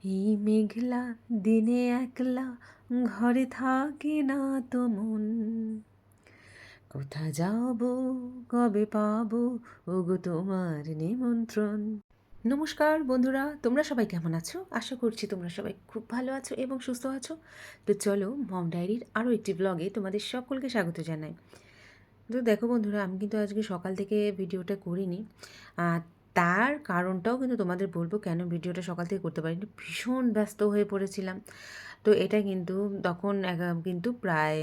এই মেঘলা দিনে একলা ঘরে থাকে না তো মন, কোথা যাব কবে পাবো ওগো তোমার নিমন্ত্রণ। নমস্কার বন্ধুরা, তোমরা সবাই কেমন আছো? আশা করছি তোমরা সবাই খুব ভালো আছো এবং সুস্থ আছো। তো চলো মম ডায়েরির আরও একটি ব্লগে তোমাদের সকলকে স্বাগত জানাই। তো দেখো বন্ধুরা, আমি কিন্তু আজকে সকাল থেকে ভিডিওটা করিনি। তার কারণটাও কিন্তু তোমাদের বলবো কেন ভিডিওটা সকাল থেকে করতে পারিনি। ভীষণ ব্যস্ত হয়ে পড়েছিলাম। তো এটা কিন্তু তখন কিন্তু প্রায়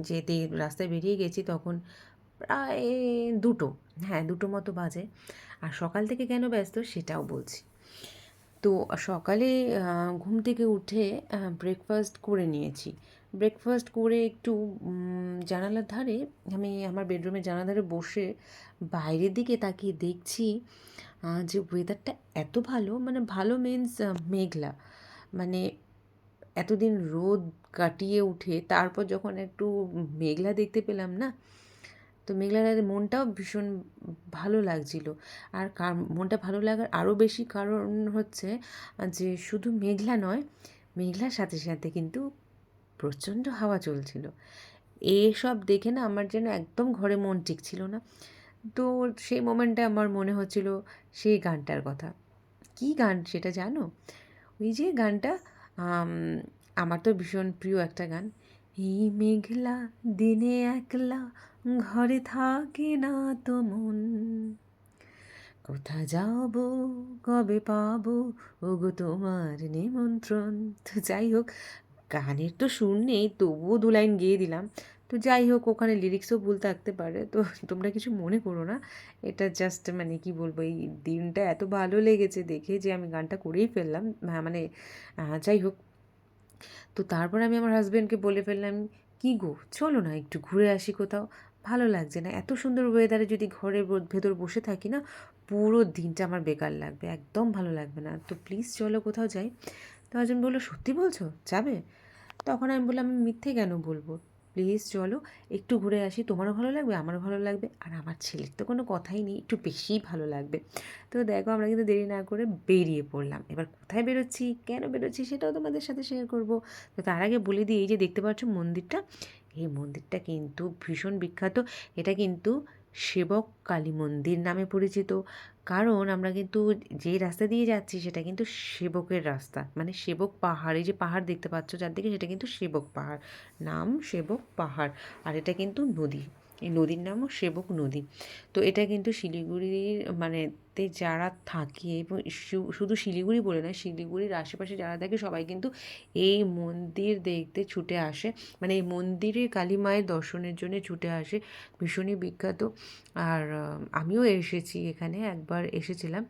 যেতে রাস্তায় বেরিয়ে গেছি তখন প্রায় 2টো, হ্যাঁ 2টো মতো বাজে। আর সকাল থেকে কেন ব্যস্ত সেটাও বলছি। তো সকালে ঘুম থেকে উঠে ব্রেকফাস্ট করে নিয়েছি। ব্রেকফাস্ট করে একটু জানালার ধারে, আমি আমার বেডরুমের জানালার ধারে বসে বাইরের দিকে তাকিয়ে দেখছি যে ওয়েদারটা এত ভালো, মানে ভালো মিন্স মেঘলা। মানে এতদিন রোদ কাটিয়ে উঠে তারপর যখন একটু মেঘলা দেখতে পেলাম না, তো মেঘলা রাতে মনটাও ভীষণ ভালো লাগছিল। আর মনটা ভালো লাগার আরও বেশি কারণ হচ্ছে যে শুধু মেঘলা নয়, মেঘলার সাথে সাথে কিন্তু প্রচণ্ড হাওয়া চলছিল। এসব দেখে না আমার যেন একদম ঘরে মন টিকছিল না। তো সেই মোমেন্টে আমার মনে হচ্ছিল সেই গানটার কথা। কী গান সেটা জানো? ওই যে গানটা, আম, আমার তো ভীষণ প্রিয় একটা গান। এই মেঘলা দিনে একলা ঘরে থাকে না তো মন, কোথা যাব কবে পাবো ওগো তোমার নিমন্ত্রণ। তো যাই হোক, গানের তো সুর নেই, তবুও 2 লাইন গেয়ে দিলাম। তো যাই হোক, ওখানে লিরিক্সও ভুল থাকতে পারে, তো তোমরা কিছু মনে করো না। এটা জাস্ট মানে কি বলবো, এই দিনটা এত ভালো লেগেছে দেখে যে আমি গানটা করেই ফেললাম। মানে যাই হোক, তো তারপর আমি আমার হাজব্যান্ডকে বলে ফেললাম, কী গো চলো না একটু ঘুরে আসি কোথাও, ভালো লাগছে না এত সুন্দর ওয়েদারে যদি ঘরের ভেতর বসে থাকি না, পুরো দিনটা আমার বেকার লাগবে, একদম ভালো লাগবে না, তো প্লিজ চলো কোথাও যাই। তো হাজব্যান্ড বললো, সত্যি বলছো যাবে? তখন আমি বললাম, আমি মিথ্যে কেন বলবো, প্লিজ চলো একটু ঘুরে আসি, তোমারও ভালো লাগবে আমারও ভালো লাগবে, আর আমার ছেলের তো কোনো কথাই নেই, একটু বেশিই ভালো লাগবে। তো দেখো, আমরা কিন্তু দেরি না করে বেরিয়ে পড়লাম। এবার কোথায় বেরোচ্ছি, কেন বেরোচ্ছি সেটাও তোমাদের সাথে শেয়ার করব। তো তার আগে বলে দিই, এই যে দেখতে পাচ্ছ মন্দিরটা, এই মন্দিরটা কিন্তু ভীষণ বিখ্যাত। এটা কিন্তু সেবক কালী মন্দির নামে পরিচিত। কারণ আমরা কিন্তু যে রাস্তা দিয়ে যাচ্ছি সেটা কিন্তু সেবকের রাস্তা, মানে সেবক পাহাড়, এই যে পাহাড় দেখতে পাচ্ছ চারদিকে, সেটা কিন্তু সেবক পাহাড়, নাম সেবক পাহাড়। আর এটা কিন্তু নদী, এই নদীর নামও সেবক নদী। তো এটা কিন্তু শিলিগুড়ির মানে তে যারা থাকে, এবং শুধু শিলিগুড়ি বলে নয়, শিলিগুড়ির আশেপাশে যারা থাকে সবাই কিন্তু এই মন্দির দেখতে ছুটে আসে, মানে এই মন্দিরে কালী মায়ের দর্শনের জন্য ছুটে আসে। ভীষণই বিখ্যাত। আর আমিও এসেছি, এখানে একবার এসেছিলাম।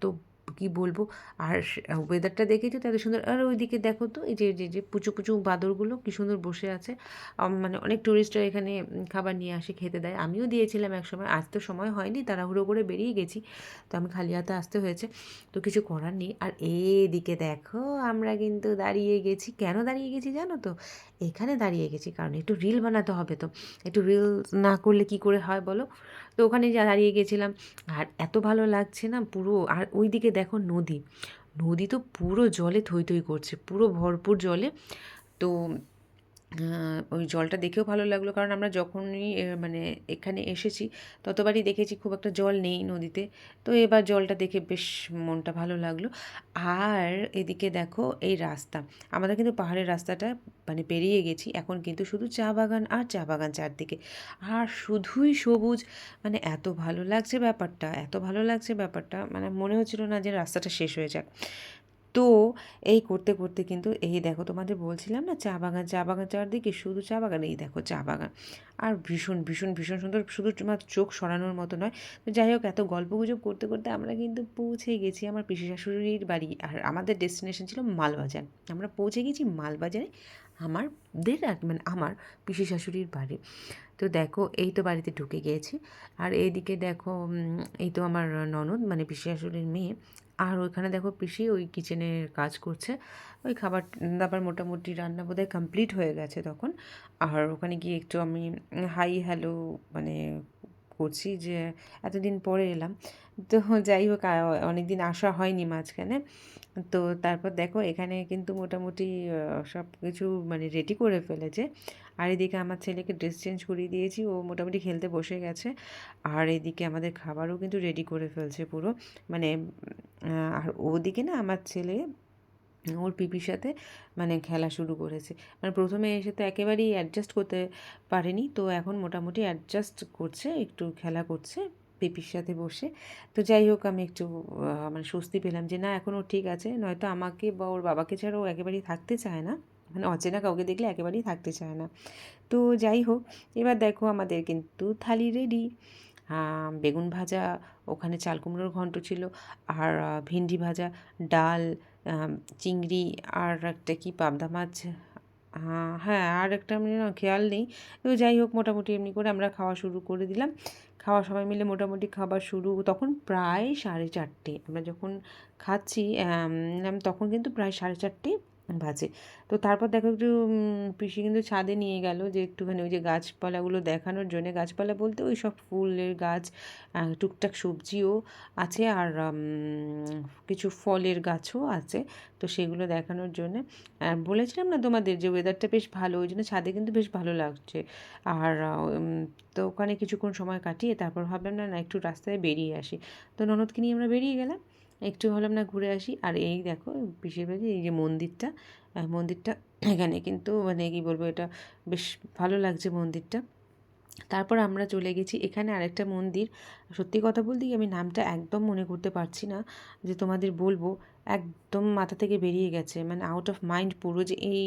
তো কি বলবো, আর ওয়েদারটা দেখেছি তো এত সুন্দর। আর ওইদিকে দেখো তো, এই যে যে যে পুচু পুচু বাঁদরগুলো কী সুন্দর বসে আছে। মানে অনেক টুরিস্টরা এখানে খাবার নিয়ে আসে, খেতে দেয়, আমিও দিয়েছিলাম এক সময়। আজ তো সময় হয়নি, তাড়াহুড়ো করে বেরিয়ে গেছি, তো আমি খালি হাতে আসতে হয়েছে, তো কিছু করার নেই। আর এদিকে দেখো, আমরা কিন্তু দাঁড়িয়ে গেছি। কেন দাঁড়িয়ে গেছি জানো তো? এখানে দাঁড়িয়ে গেছি কারণ একটু রিল বানাতে হবে, তো একটু রিল না করলে কি করে হয় বলো? তো ওখানে যা দাঁড়িয়ে গেছিলাম, আর এত ভালো লাগছে না পুরো। আর ওইদিকে দেখো নদী, নদী তো পুরো জলে থই থই করছে, পুরো ভরপুর জলে। তো ওই জলটা দেখেও ভালো লাগলো, কারণ আমরা যখনই মানে এখানে এসেছি ততবারই দেখেছি খুব একটা জল নেই নদীতে। তো এবার জলটা দেখে বেশ মনটা ভালো লাগলো। আর এদিকে দেখো এই রাস্তা, আমাদের কিন্তু পাহাড়ের রাস্তাটা মানে পেরিয়ে গেছি, এখন কিন্তু শুধু চা বাগান আর চা বাগান চারদিকে, আর শুধুই সবুজ। মানে এত ভালো লাগছে ব্যাপারটা, এত ভালো লাগছে ব্যাপারটা, মানে মনে হচ্ছিল না যে রাস্তাটা শেষ হয়ে যাক। তো এই করতে করতে কিন্তু এই দেখো, তোমাদের বলছিলাম না চা বাগান, চা বাগান চারদিকে শুধু চা বাগান, এই দেখো চা বাগান। আর ভীষণ ভীষণ ভীষণ সুন্দর, শুধু তোমার চোখ সরানোর মতো নয়। তো যাই হোক, এত গল্পগুজব করতে করতে আমরা কিন্তু পৌঁছে গেছি আমার পিসি শাশুড়ির বাড়ি, আর আমাদের ডেস্টিনেশন ছিল মালবাজার। আমরা পৌঁছে গেছি মালবাজারে, আমাদের মানে আমার পিসি শাশুড়ির বাড়ি। তো দেখো, এই তো বাড়িতে ঢুকে গিয়েছি। আর এইদিকে দেখো, এই তো আমার ননদ মানে পিসি শাশুড়ির মেয়ে। আর ওইখানে দেখো পিসি ওই কিচেনের কাজ করছে, ওই খাবার দাবার মোটামুটি রান্না বোধহয় কমপ্লিট হয়ে গেছে তখন। আর ওখানে গিয়ে একটু আমি হাই হ্যালো মানে করছি যে এতদিন পরে এলাম। তো যাই হোক অনেক দিন আসা হয়নি মাঝখানে। তো তারপর দেখো এখানে কিন্তু মোটামুটি সব কিছু মানে রেডি করে ফেলেছে। আর এদিকে আমার ছেলেকে ড্রেস চেঞ্জ করিয়ে দিয়েছি, ও মোটামুটি খেলতে বসে গেছে। আর এদিকে আমাদের খাবারও কিন্তু রেডি করে ফেলছে পুরো, মানে আর ওদিকে না আমার ছেলে ওর পিপির সাথে মানে খেলা শুরু করেছে। মানে প্রথমে এসে তো একেবারেই অ্যাডজাস্ট করতে পারেনি, তো এখন মোটামুটি অ্যাডজাস্ট করছে, একটু খেলা করছে পিপির সাথে বসে। তো যাই হোক আমি একটু মানে স্বস্তি পেলাম যে না এখনও ঠিক আছে, নয়তো আমাকে বা ওর বাবাকে ছাড়া ও একেবারেই থাকতে চায় না, মানে অচেনা কাউকে দেখলে একেবারেই থাকতে চায় না। তো যাই হোক এবার দেখো আমাদের কিন্তু থালি রেডি। বেগুন ভাজা, ওখানে চাল কুমড়োর ঘন্ট ছিল, আর ভেন্ডি ভাজা, ডাল, চিংড়ি, আর একটা কি পাবদা মাছ, হ্যাঁ আর একটা আমি না খেয়াল নেই। তো যাই হোক মোটামুটি এমনি করে আমরা খাওয়া শুরু করে দিলাম। খাওয়া সবাই মিলে মোটামুটি খাবার শুরু তখন প্রায় 4:30 আমরা যখন খাচ্ছি, তখন কিন্তু প্রায় 4:30 বাজে। তো তারপর দেখো একটু পিসি কিন্তু ছাদে নিয়ে গেল যে একটুখানি ওই যে গাছপালাগুলো দেখানোর জন্যে। গাছপালা বলতে ওই সব ফুলের গাছ, টুকটাক সবজিও আছে, আর কিছু ফলের গাছও আছে। তো সেগুলো দেখানোর জন্যে বলেছিলাম না তোমাদের যে ওয়েদারটা বেশ ভালো, ওই জন্য ছাদে কিন্তু বেশ ভালো লাগছে। আর তো ওখানে কিছুক্ষণ সময় কাটিয়ে তারপর ভাবলাম না না একটু রাস্তায় বেরিয়ে আসি। তো ননদকে নিয়ে আমরা বেরিয়ে গেলাম, একটু ভাবলাম না ঘুরে আসি। আর এই দেখো পিসির বাড়ি এই যে মন্দিরটা, মন্দিরটা এখানে কিন্তু মানে কী বলবো, এটা বেশ ভালো লাগছে মন্দিরটা। তারপর আমরা চলে গেছি এখানে আরেকটা মন্দির, সত্যি কথা বলতে কি আমি নামটা একদম মনে করতে পারছি না, যে তোমাদের বলবো একদম মাথা থেকে বেরিয়ে গেছে, মানে আউট অফ মাইন্ড পুরো, যে এই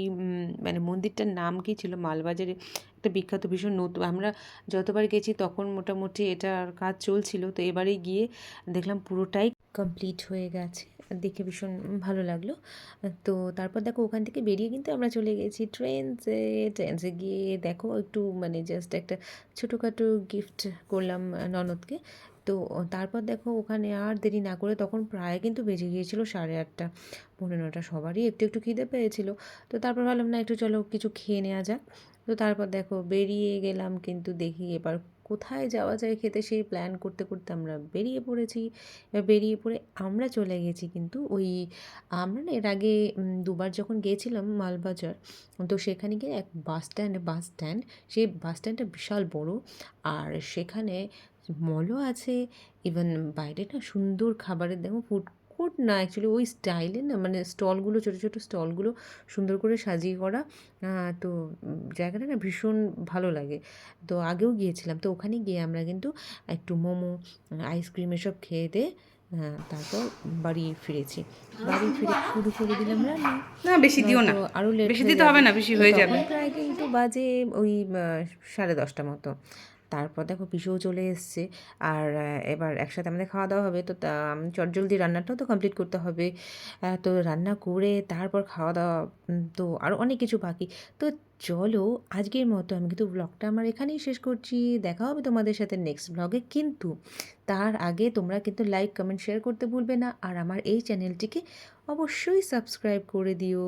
মানে মন্দিরটার নাম কী ছিল, মালবাজারে একটা বিখ্যাত ভীষণ নতুন, আমরা যতবার গেছি তখন মোটামুটি এটার কাজ চলছিল, তো এবারে গিয়ে দেখলাম পুরোটাই কমপ্লিট হয়ে গেছে, দেখে ভীষণ ভালো লাগলো। তো তারপর দেখো ওখান থেকে বেরিয়ে কিন্তু আমরা চলে গেছি ট্রেনসে গিয়ে দেখো একটু মানে জাস্ট একটা ছোটোখাটো গিফট করলাম ননদকে। তো তারপর দেখো ওখানে আর দেরি না করে তখন প্রায় কিন্তু বেজে গিয়েছিল 8:30 9:30 সবারই একটু একটু খিদে পেয়েছিল। তো তারপর ভাবলাম না একটু চলো কিছু খেয়ে নেওয়া যাক। তো তারপর দেখো বেরিয়ে গেলাম, কিন্তু দেখি এবার কোথায় যাওয়া যায় খেতে সেই প্ল্যান করতে করতে আমরা বেরিয়ে পড়েছি। এবার বেরিয়ে পড়ে আমরা চলে গেছি কিন্তু ওই, আমরা না এর আগে দুবার যখন গিয়েছিলাম মালবাজার, তো সেখানে গিয়ে এক বাস স্ট্যান্ড, সেই বাস স্ট্যান্ডটা বিশাল বড়, আর সেখানে মলও আছে। ইভেন বাইরে না সুন্দর খাবারের দেখো ফুড কোর্ট না, অ্যাকচুয়ালি ওই স্টাইলে না, মানে স্টলগুলো ছোটো ছোটো স্টলগুলো সুন্দর করে সাজিয়ে করা। তো জায়গাটা না ভীষণ ভালো লাগে। তো আগেও গিয়েছিলাম, তো ওখানে গিয়ে আমরা কিন্তু একটু মোমো, আইসক্রিম এসব খেয়ে দিয়ে তারপর বাড়ি ফিরেছি। বাড়ি ফিরে শুরু করে দিলাম রান্না। না বেশি দিও না, নয়তো আরও লেট বেশি হয়ে দিতে যাবে। হবে না, বেশি তো হয়ে যাবে। তখন প্রায় কিন্তু বাজে ওই 10:30 মতো। তারপর দেখো পিসেও চলে এসছে, আর এবার একসাথে আমাদের খাওয়া দাওয়া হবে, তো চটজলদি রান্নাটাও তো কমপ্লিট করতে হবে। তো রান্না করে তারপর খাওয়া দাওয়া, তো আরও অনেক কিছু বাকি। তো চলো আজকের মতো আমি কিন্তু ব্লগটা আমার এখানেই শেষ করছি। দেখা হবে তোমাদের সাথে নেক্সট ব্লগে, কিন্তু তার আগে তোমরা কিন্তু লাইক কমেন্ট শেয়ার করতে ভুলবে না, আর আমার এই চ্যানেলটিকে অবশ্যই সাবস্ক্রাইব করে দিও।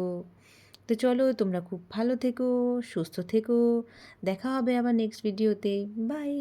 তো চলো তোমরা খুব ভালো থেকো, সুস্থ থেকো, দেখা হবে আবার নেক্সট ভিডিওতে। বাই।